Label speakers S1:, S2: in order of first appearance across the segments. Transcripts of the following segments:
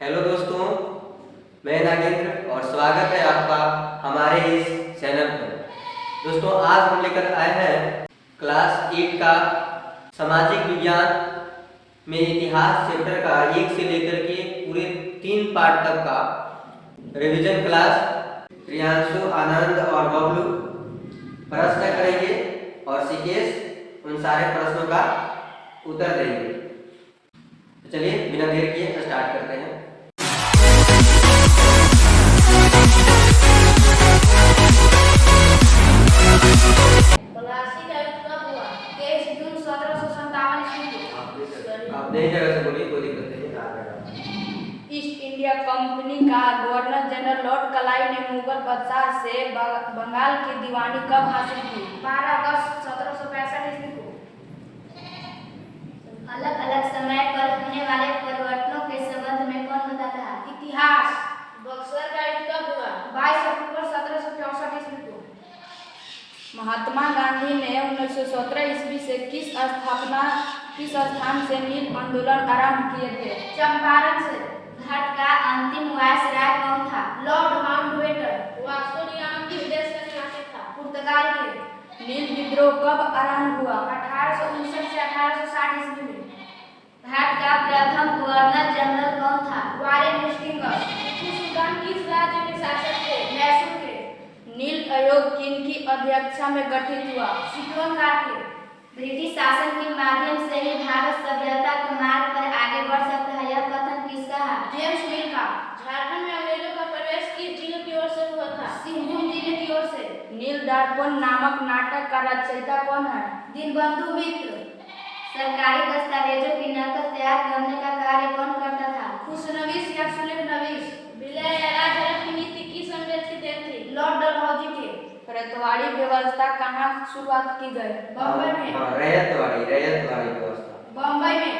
S1: Hello दोस्तों, मैं नागेंद्र और स्वागत है आपका हमारे इस चैनल पर। दोस्तों, आज हम लेकर आए हैं क्लास 8 का सामाजिक विज्ञान में इतिहास चैप्टर का 1 से लेकर के पूरे 3 पार्ट तक का रिवीजन क्लास। प्रियांशु, आनंद और बबलू प्रश्न करेंगे और सिकेश उन सारे प्रश्नों का उत्तर देंगे। तो चलिए बिना देर किए स्टार्ट करते हैं। आप नई जगह से बोलिए, कोई दिक्कत नहीं।
S2: ईस्ट इंडिया कंपनी का गवर्नर जनरल लॉर्ड क्लाइव ने मुगल बादशाह से बंगाल की दीवानी कब हासिल की?
S3: 12 अगस्त 1765 ईस्वी को।
S4: अलग अलग समय पर होने वाले परिवर्तनों के संबंध में कौन बताता है?
S3: इतिहास।
S5: बक्सर का युद्ध कब हुआ?
S3: 22 अक्टूबर 1764 ईस्वी को।
S2: महात्मा गांधी ने 1917 ईस्वी से किस स्थान से नील आंदोलन आरंभ किए थे?
S3: चंपारण से।
S4: भारत का अंतिम वायसराय कौन था?
S3: Lord Mountbatten.
S5: Vasco D gamma किस देश का निवासी था?
S3: पुर्तगाल के।
S2: नील विद्रोह कब आरंभ हुआ?
S3: 1859 से 1860 ईस्वी में।
S4: भारत का प्रथम गवर्नर जनरल कौन था?
S3: Warren Hastings.
S5: टीपू सुल्तान किस राज्य के शासक थे?
S3: मैसूर के।
S2: नील आयोग किनकी अध्यक्षता में गठित हुआ?
S3: सिक्योन के।
S4: ब्रिटिश शासन के माध्यम से ही भारत सभ्यता के मार्ग पर आगे बढ़ सकता है, यह कथन किसका है?
S3: जेम्स मिल का।
S5: झारखंड में अंग्रेजों का प्रवेश किस जिले की ओर से हुआ था?
S3: सिंहभूम जिले की ओर से।
S2: नील दर्पण नामक नाटक का रचयिता कौन है?
S3: दीनबंधु मित्र।
S4: सरकारी दस्तावेजों की नकल तैयार करने का कार्य कौन करता था?
S3: खुशनवीस या सुलेखनवीस।
S5: विलय या राजहरप की नीति किस अंग्रेज की देन थी?
S3: लॉर्ड डलहौजी के।
S2: रतवाड़ी व्यवस्था कहाँ शुरुआत की गई?
S3: बम्बई में।
S1: रैयतवाड़ी व्यवस्था।
S3: बम्बई में।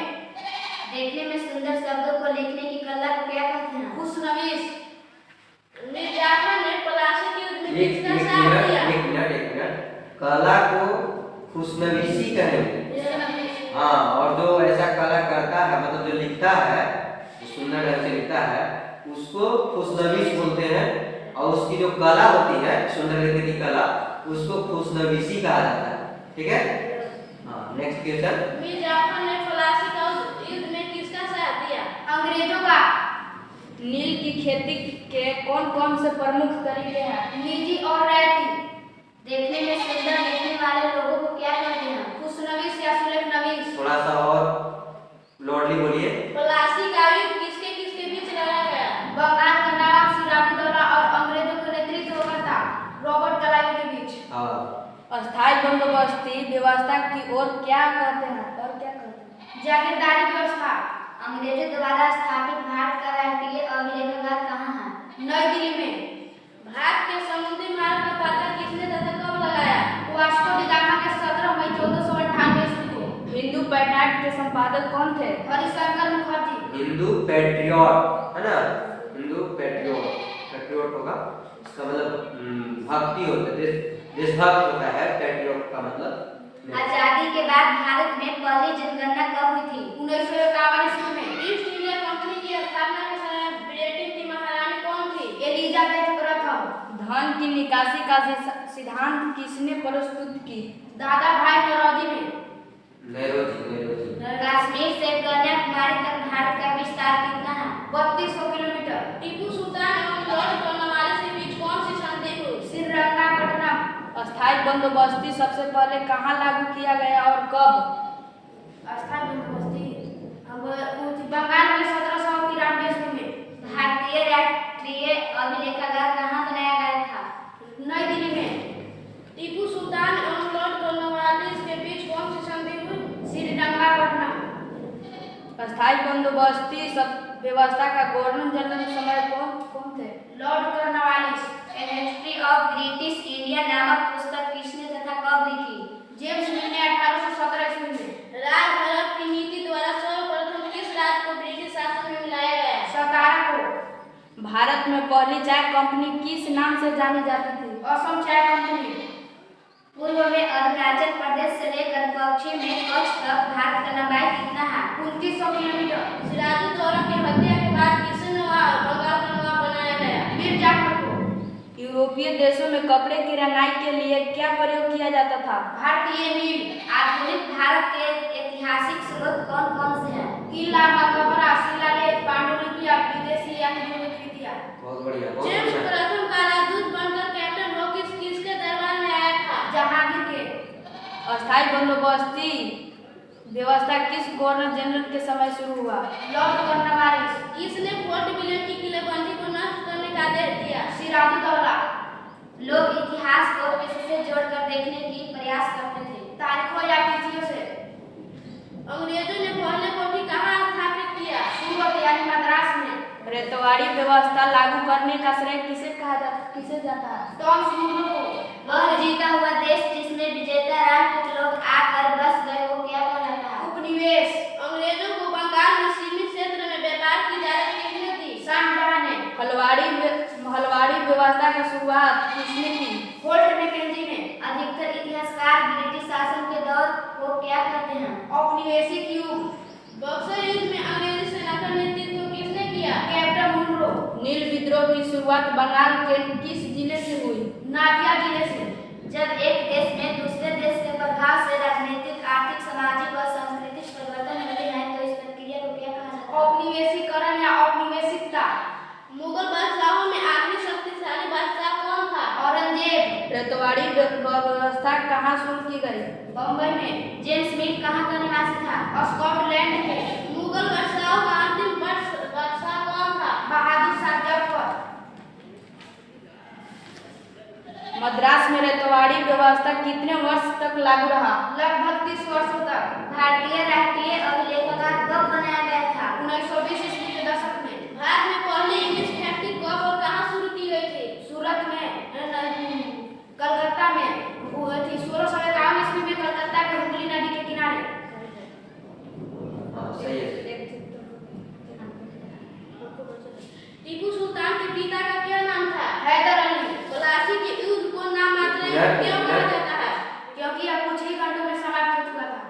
S4: देखने में सुंदर शब्दों को लिखने की कला को क्या कहते हैं?
S3: खुशनवीस।
S5: मीर जाफर ने प्लासी के युद्ध में
S1: एक
S5: किसका साथ दिया?
S1: मिनट। कला को खुशनवीसी कहेंगे।
S3: खुशनवीस।
S1: हाँ, और जो ऐसा कला करता है, मतलब जो लिखता है, जो सुंदर ढंग से लिखता है, उसको खुशनवीस बोलते हैं। और उसकी जो कला होती है, सुंदर लिखने की कला, उसको खुशनवीसी कहा जाता है। ठीक है। हाँ, नेक्स्ट क्वेश्चन।
S5: मीर जाफर ने प्लासी का युद्ध में किसका साथ दिया?
S3: अंग्रेजों का।
S2: नील की खेती के कौन कौन से प्रमुख तरीके हैं?
S3: निजी और रैयती।
S4: देखने में सुंदर लिखने वाले लोगों को क्या कहते हैं?
S3: खुशनवीस या सुलेखनवीस।
S1: थोड़ा सा और लॉर्डली बोलिए।
S5: प्लासी का युद्ध किसके किसके बीच लड़ा गया?
S3: बंगाल का नवाब सिराजुद्दौला और अंग्रेजों के नेतृत्वकर्ता रॉबर्ट क्लाइव के बीच।
S1: हाँ,
S2: अस्थायी बंदोबस्ती व्यवस्था की ओर क्या कहते हैं और क्या कहते हैं?
S3: जागीरदारी व्यवस्था।
S4: अंग्रेजों द्वारा स्थापित भारत का राष्ट्रीय अभिलेखागार कहाँ है?
S3: नई दिल्ली में।
S5: भारत के समुद्री मार्ग का पता किसने तथा कब लगाया?
S3: वास्को डी गामा के 17 मई 1498 ईस्वी को।
S2: हिंदू पैट्रियट के संपादक कौन थे?
S3: हरिशंकर मुखर्जी।
S1: हिंदू पैट्रियट है ना, हिंदू पैट्रियट होगा, इसका मतलब भक्ति होता है, देशभक्त होता है। पैट्रियट का मतलब।
S4: आजादी के बाद भारत में पहली जनगणना कब हुई थी?
S3: 1951 ईस्वी में।
S5: ईस्ट इंडिया कंपनी की स्थापना के समय ब्रिटेन की महारानी कौन थी?
S3: एलिजाबेथ प्रथम।
S2: धन की निकासी का सिद्धांत किसने प्रस्तुत की?
S3: दादा भाई नौरोजी ने।
S1: नेरोजी।
S4: कश्मीर से कन्याकुमारी तक भारत का विस्तार कितना है?
S3: 3200 किलोमीटर।
S5: टीपू सुल्तान एवं लॉर्ड कॉर्नवालिस के बीच कौन सी संधि हुई?
S3: श्रीरंगपट्टनम।
S2: अस्थायी बंदोबस्ती सबसे पहले कहाँ लागू किया गया और कब?
S3: अस्थायी बंदोबस्ती बंगाल में 1793 ईस्वी में।
S4: भारतीय राष्ट्रीय अभिलेखागार कहाँ बनाया गया था?
S3: नई दिल्ली में।
S5: टीपू सुल्तान एवं लॉर्ड कॉर्नवालिस के बीच कौन सी संधि हुई?
S3: श्रीरंगपट्टनम।
S2: अस्थायी बंदोबस्ती सब व्यवस्था का गवर्नर जनरल समय कौन थे?
S3: Lord Cornwallis.
S4: A history of British India नामक पुस्तक किसने तथा कब लिखी?
S3: जेम्स मिल ने 1817 ईस्वी में।
S5: राजहरप की नीति द्वारा सर्वप्रथम किस राज्य को ब्रिटिश शासन में मिलाया गया?
S3: सतारा को।
S2: भारत में पहली चाय कंपनी किस नाम से जानी जाती थी?
S3: असम चाय कंपनी।
S4: पूर्व में अरुणाचल प्रदेश से लेकर पश्चिम में कच्छ तक भारत का लंबाई कितना है?
S3: 2900 किलोमीटर।
S5: सिराजुद्दौला की हत्या के बाद किसने
S2: यूरोपीय देशों में कपड़े की रंगाई के लिए क्या प्रयोग किया जाता था?
S3: भारतीय नील।
S4: आधुनिक भारत के ऐतिहासिक स्रोत कौन कौन से हैं?
S3: किला, मकबरा, शिलालेख, पांडुलिपियां, विदेशी या कृतियां।
S1: बहुत बढ़िया, बहुत
S5: जेम्स
S1: बढ़िया।
S5: प्रथम का राजदूत बनकर कैप्टन हॉकिंस किसके दरबार में आया था?
S3: जहांगीर के।
S2: अस्थायी बंदोबस्ती व्यवस्था किस गवर्नर जनरल के समय शुरू हुआ?
S3: Lord Cornwallis.
S5: किसने फोर्ट विलियम की किलेबंदी को नष्ट करने का आदेश दिया?
S3: सिराजुद्दौला।
S4: लोग इतिहास को किससे जोड़कर देखने की प्रयास करते थे?
S3: तारीखों या तिथियों से।
S5: अंग्रेजों ने पहले कोठी कहाँ स्थापित किया?
S3: सूरत यानी मद्रास में।
S2: रेतवाड़ी व्यवस्था लागू करने का श्रेय किसे जाता है?
S3: टॉमस मूरो को।
S4: वह जीता हुआ देश जिसमें विजेता राष्ट्र के लोग आकर बस गए वो क्या कहलाता है?
S3: उपनिवेश।
S5: अंग्रेजों को बंगाल में सीमित क्षेत्र में व्यापार की इजाजत किसने दी?
S3: शाहजहां ने।
S2: हलवाड़ी व्यवस्था की शुरुआत किसने की?
S3: फोर्ट मैकेंजी ने।
S4: अधिकतर इतिहासकार ब्रिटिश शासन के दौर को क्या कहते हैं?
S3: औपनिवेशिक युग।
S5: बक्सर युद्ध में अंग्रेजी सेना का नेतृत्व किसने किया?
S3: Captain Munro.
S2: नील विद्रोह की शुरुआत बंगाल के किस जिले से हुई?
S3: नादिया जिले से।
S4: जब एक देश में दूसरे देश के प्रभाव से राजनीतिक, आर्थिक, सामाजिक और सांस्कृतिक परिवर्तन होते हैं तो इस प्रक्रिया को क्या कहा जाता है?
S3: औपनिवेशीकरण या औपनिवेशिकता।
S5: मुगल बादशाहों में आखिरी शक्तिशाली बादशाह कौन था?
S3: औरंगजेब।
S2: रेतवाड़ी व्यवस्था कहाँ शुरू की गई?
S3: बम्बई में।
S4: जेम्स मिल्क कहाँ का निवासी था?
S3: स्कॉटलैंड के।
S5: मुगल बादशाहों का अंतिम बादशाह कौन था?
S3: बहादुर शाह जफर।
S2: मद्रास में रेतवाड़ी व्यवस्था कितने वर्ष तक लागू रहा?
S3: लगभग 30 वर्षों तक।
S4: भारतीय राष्ट्रीय अभिलेखागार कब बनाया गया था?
S3: 1920 ईस्वी के दशक में।
S5: भारत में पहली इंग्लिश फैक्ट्री कब और कहाँ शुरू की गई थी?
S3: सूरत में। कलकत्ता में हुई थी 1651 ईस्वी में, कलकत्ता के हुगली नदी के किनारे।
S1: हाँ, सही है।
S5: टीपू सुल्तान के पिता का क्या नाम था?
S3: हैदर अली।
S5: प्लासी के युद्ध को नाम मात्र क्यों कहा जाता है?
S3: क्योंकि यह कुछ ही घंटों में समाप्त हो चुका था।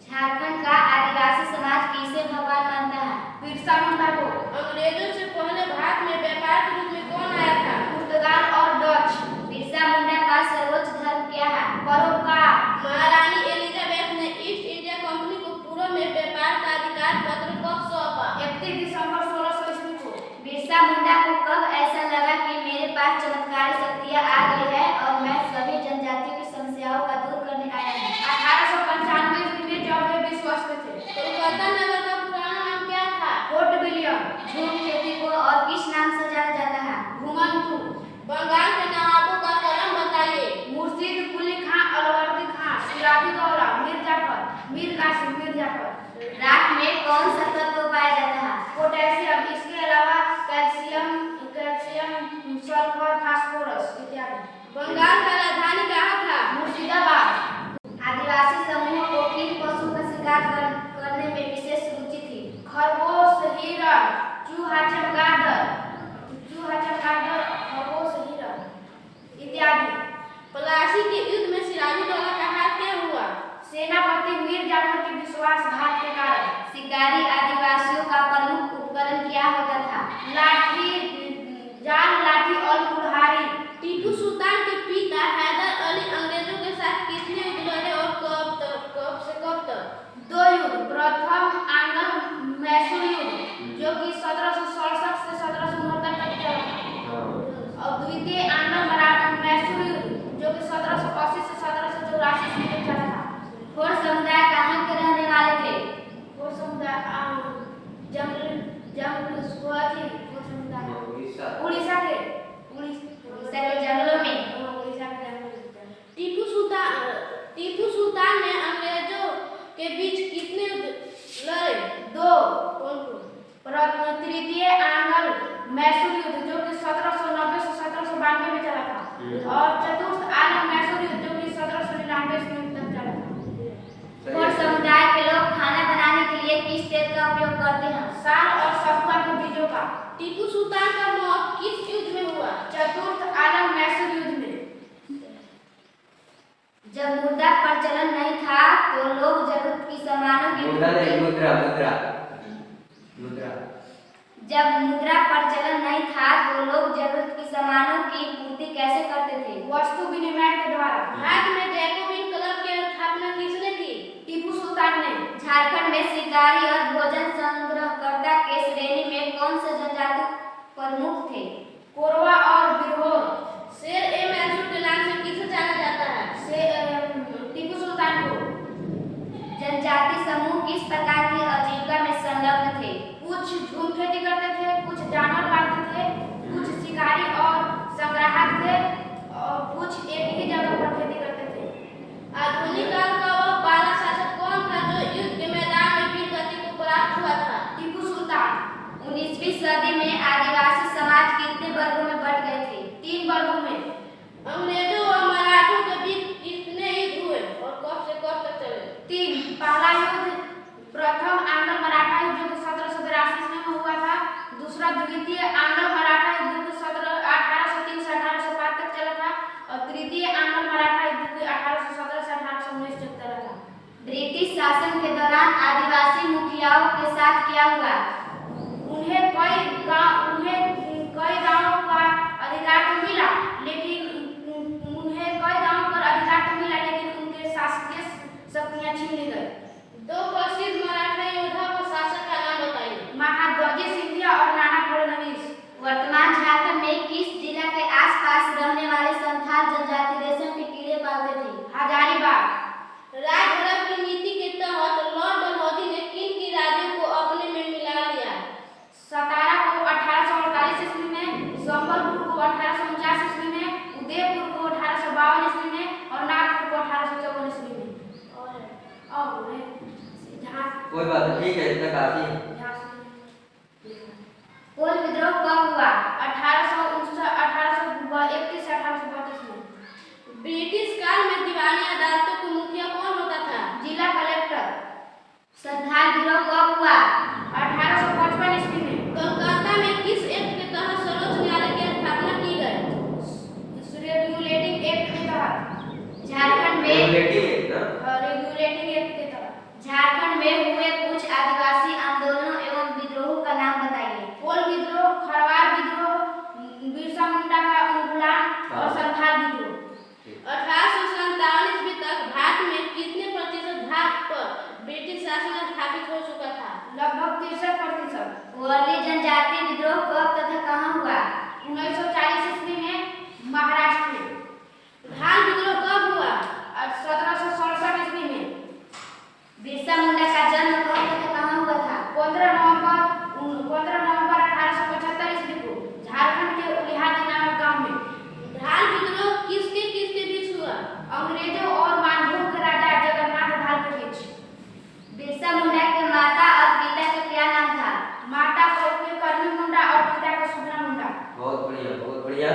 S4: झारखंड का आदिवासी समाज किसे भगवान मानता है?
S3: बिरसा मुंडा को।
S5: अंग्रेजों से पहले भारत में व्यापार के रूप में कौन आया था?
S3: पुर्तगाल और डच।
S4: बिरसा मुंडा का सर्वोच्च धर्म क्या है?
S3: परोपकार।
S5: महारानी एलिजाबेथ ने ईस्ट इंडिया कंपनी को पूर्व में व्यापार का अधिकार पत्र कब सौंपा?
S3: 31 दिसंबर 1600 ईस्वी को।
S4: बिरसा मुंडा को कब ऐसा लगा कि मेरे पास चमत्कारी शक्तियाँ आ गई है और मैं सभी जनजातियों की समस्याओं का दूर करने आया हूँ?
S3: 1895 ईस्वी में, जब वे 20 वर्ष के थे।
S5: कोलकाता नगर का पुराना नाम क्या था?
S3: Fort William.
S4: झूम खेती को और किस नाम से जाना जाता है?
S3: घुमंतू।
S5: बंगाल के नवाबों का नाम बताइए।
S3: मुर्शीद कुली खां, अलवर्दी खां, सिराजुद्दौला, मीर जाफर, मीर कासिम, मीर जाफर।
S4: राख में कौन सा तत्व पाया जाता है?
S3: पोटेशियम। इसके अलावा कैल्शियम, सल्फर, फास्फोरस इत्यादि।
S5: बंगाल का राजधानी कहाँ था?
S3: मुर्शिदाबाद।
S4: आदिवासी समूह को किन पशु का शिकार करने में विशेष रुचि थी?
S3: खरगोश, हिरण, चूहा, चमगादड़, खरगोश, हिरण इत्यादि।
S5: प्लासी के युद्ध में सिराजुद्दौला का हाथ क्या हुआ?
S3: सेनापति मीर जाफर के विश्वासघात के कारण।
S4: शिकारी आदिवासियों का प्रमुख उपकरण क्या होता था?
S3: लाठी, जाल, लाठी और कुल्हाड़ी।
S5: टीपू सुल्तान के पिता हैदर अली अंग्रेजों के साथ कितने युद्ध लड़े और कब से कब तक?
S3: 2 युद्ध। प्रथम आंग्ल मैसूर युद्ध, जो कि 1767 से 1769 तक चला, और द्वितीय आंग्ल मैसूर युद्ध, जो कि 1780 से 1784 ईस्वी तक चला था।
S4: खोर समुदाय कहाँ के रहने वाले थे?
S3: वो समुदाय उड़ीसा के।
S4: उड़ीसा के जंगलों में।
S3: उड़ीसा के जंगल।
S5: टीपू सुल्तान ने अंग्रेजों के बीच कितने युद्ध लड़े?
S3: 2।
S5: कौन कौन?
S3: तृतीय आंग्ल मैसूर युद्ध, जो कि 1790 से 1792 में चला था, और चतुर्थ आंग्ल मैसूर युद्ध, जो कि 1799 ईस्वी तक चला था।
S4: खोर समुदाय के लोग खाना बनाने के लिए किस तेल का उपयोग करते हैं?
S3: साल और सतुआ के बीजों का।
S5: टीपू सुल्तान का मौत किस युद्ध में हुआ?
S3: चतुर्थ आंग्ल मैसूर युद्ध में।
S4: जब मुद्रा प्रचलन नहीं था तो लोग जरूरत की सामानों की
S1: मुद्रा नहीं, मुद्रा मुद्रा मुद्रा।
S4: जब मुद्रा प्रचलन नहीं था तो लोग जरूरत की सामानों की पूर्ति कैसे करते थे?
S2: वस्तु विनिमय के द्वारा।
S5: भारत में जैकोबिन क्लब की स्थापना किसने की?
S2: टीपू सुल्तान ने।
S4: झारखंड में शिकारी और भोजन संग्रहकर्ता के श्रेणी में कौन से जनजाति प्रमुख थे?
S2: कोरवा और बिरहोर।
S5: शेर ए मैसूर के नाम से किसे जाना जाता है?
S2: टीपू सुल्तान को।
S4: जनजाति समूह किस प्रकार की आजीविका में संलग्न थे?
S2: कुछ झूम खेती करते थे, कुछ जानवर पालते थे, कुछ शिकारी और संग्राहक थे और कुछ एक ही जगह पर खेती करते थे।
S5: आधुनिक काल का वह पहला शासक कौन था जो युद्ध के मैदान में वीर गति को प्राप्त हुआ था?
S2: टीपू सुल्तान।
S4: 19वीं सदी में आदिवासी समाज कितने वर्गों में बंट गए थे?
S2: 3 वर्गों में।
S5: अंग्रेजों और मराठों के बीच कितने युद्ध हुए और कब से कब तक चले?
S2: 3। पहला युद्ध प्रथम आंग्ल मराठा युद्ध जो 1782 ईस्वी में हुआ था। दूसरा द्वितीय आंग्ल मराठा युद्ध जो 1803 से 1805 तक चला था और तृतीय आंग्ल मराठा युद्ध जो 1817 से 1819 तक चला था।
S4: ब्रिटिश शासन के दौरान आदिवासी मुखियाओं के साथ क्या हुआ?
S2: उन्हें कई गांवों का अधिकार तो मिला, लेकिन उनके शासकीय शक्तियां छीन ली गई।
S5: 2 प्रसिद्ध मराठा योद्धा व शासक का नाम बताइए।
S2: महादजी सिंधिया और नाना फडणवीस।
S4: वर्तमान झारखंड में किस जिला के आसपास रहने वाले संथाल जनजाति रेशम के कीड़े पालते थे?
S2: हजारीबाग।
S5: राजधर्म की नीति के तहत लॉर्ड डलहौजी ने किन की राज्यों को अपने में मिला लिया?
S2: सतारा को 1848 ईस्वी में, संबलपुर को 1849 ईस्वी में, उदयपुर को 1852 ईस्वी में और नागपुर को 1854 ईस्वी में। और जहाँ
S1: कोई बात नहीं, ठीक है, इतना काफी है।
S4: कोल विद्रोह कब हुआ?
S2: 1831 से 1832 में।
S5: ब्रिटिश काल में दीवानी अदालतों के मुखिया कौन होता था?
S2: जिला कलेक्टर।
S4: संथाल विद्रोह कब हुआ?
S2: 1855 ईस्वी में।
S5: कोलकाता में किस एक्ट के तहत सर्वोच्च न्यायालय की स्थापना की गई?
S2: रेगुलेटिंग एक्ट के तहत।
S4: झारखंड में
S1: रेगुलेटिंग एक्ट ना?
S2: रेगुलेटिंग एक्ट के तहत।
S4: झारखंड में हुए कुछ आदिवासी आंदोलनों एवं विद्रोहों का नाम बताइए।
S2: कोल विद्रोह, खरवार विद्रोह, बिरसा मुंडा का उन्मूलन और संथाल विद्रोह।
S5: 1857 ईस्वी तक भारत में कितने प्रतिशत भाग पर ब्रिटिश शासन स्थापित हो चुका था?
S2: लगभग 63%।
S4: वर्ली जनजाति विद्रोह कब तथा कहाँ हुआ?
S2: 1940 ईस्वी में महाराष्ट्र में।
S5: धान विद्रोह कब हुआ?
S2: 1767 ईस्वी में।
S4: बिरसा मुंडा का जन्म कब तथा कहाँ हुआ था?
S2: 15 नवंबर 1875 ईस्वी को झारखंड के उलिहादी नामक गांव में।
S5: धान विद्रोह किसके बीच हुआ?
S2: अंग्रेजों और मानभूम के राजा जगन्नाथ ढाल के बीच।
S4: बिरसा मुंडा के माता और पिता का क्या नाम था?
S2: माता को करनी मुंडा और पिता का सुगना मुंडा।
S1: बहुत बढ़िया, बहुत बढ़िया।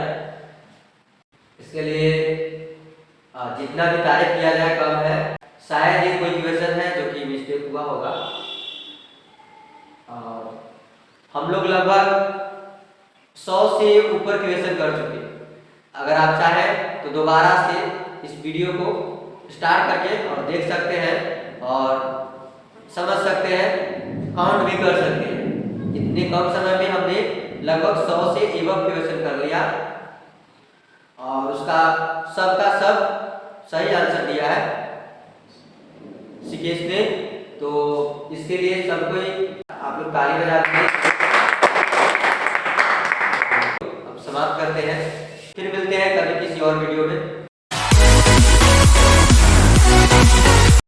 S1: इसके लिए जितना भी तारीफ किया जाए कम है। शायद ये कोई क्वेश्चन है जो कि मिस्टेक हुआ होगा। हम लोग लगभग 100 से ऊपर क्वेश्चन कर चुके हैं। अगर आप चाहें तो दोबारा से इस वीडियो को स्टार्ट करके और देख सकते हैं और समझ सकते हैं, काउंट भी कर सकते हैं। इतने कम समय में हमने लगभग 100 से एबव क्वेश्चन कर लिया और उसका सब सही आंसर दिया है सिकेश ने। तो इसके लिए सबको आप लोग ताली बजा दें। अब समाप्त करते हैं, फिर मिलते हैं कभी किसी और वीडियो में।